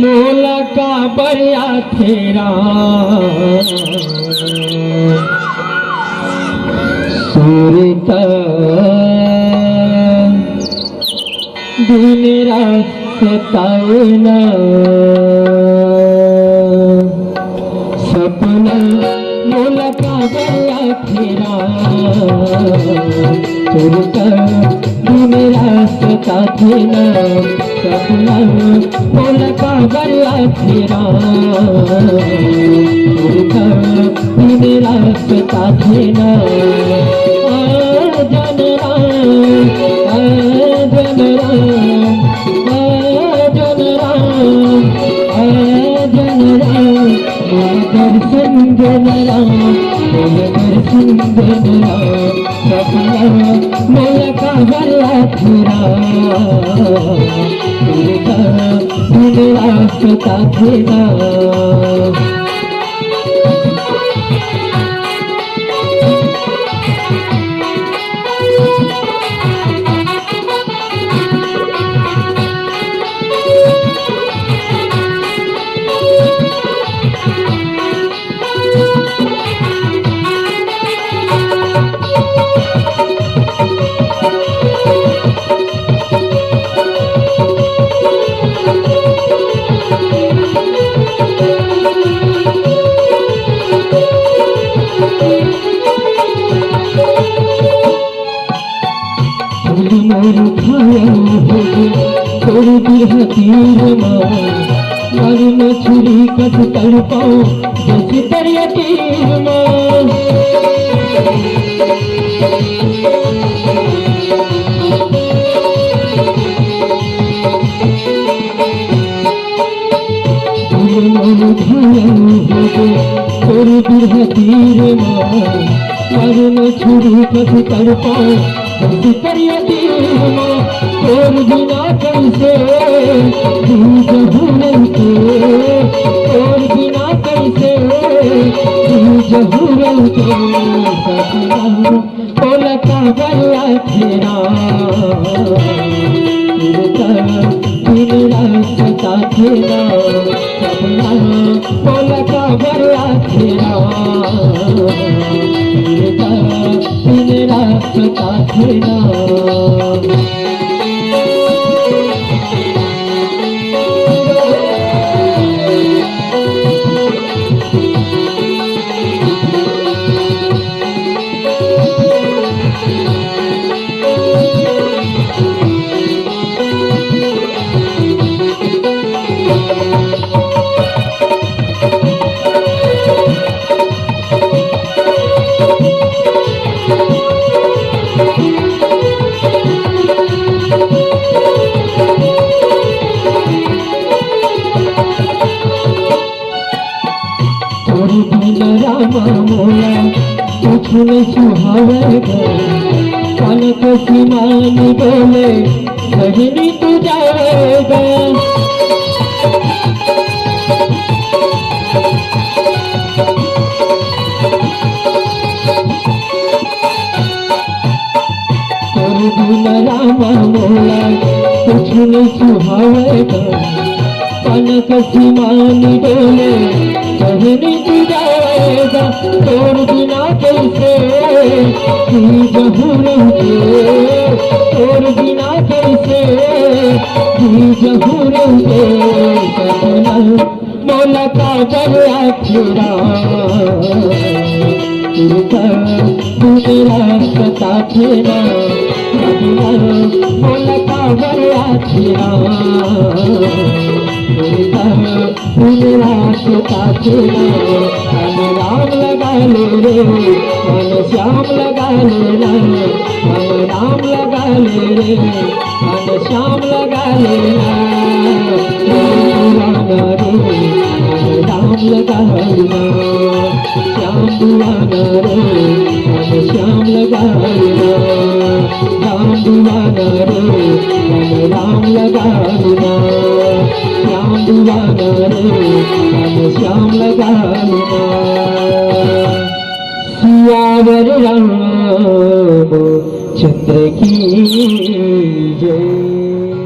मोला का बरिया तेरा सूरत दिन रात सताना सपना मोला का बरिया तेरा सूरत दिन रात सताना सपना मोला का बरिया तेरा सूरत दिन रात सताना दर्शन देना सपना मोला का बरिया तेरा दिन रात सताना मोर खाया छोड़ दिया तीर मार में छुरी कट कर पाओ जैसे दरिया तीर मोर खाया छोड़ दिया तीर मार में छुरी कट कर पाओ दरिया और बिना कैसे जहूरते और बिना कैसे जहूरते मोला का बरिया तेरा दिन रात सताना सपना मोला का बरिया तेरा दिन रात सताना मोला कुछ न सुहावेगा पलक सीमान बोले सजनी तू जाएगा रामा मोला कुछ न सुहावेगा पलक सीमान बोले सजनी तू जाएगा तोर बिना कैसे जहूरते तोर बिना कैसे जहूरते सपना मोला का बरिया तेरा दिन रात सताना सपना मोला का बरिया तेरा दिन रात सताना राम लगा ले रे मन श्याम लगा लेना मन राम लगा ले रे मन श्याम लगा लेना रे मन राम लगा लेना श्याम दीवाना रे मन श्याम लगा लेना राम दीवाना रे मन राम लगा लेना श्याम दीवाना रे मन श्याम लगा लेना सियावर राम छत्र की जय।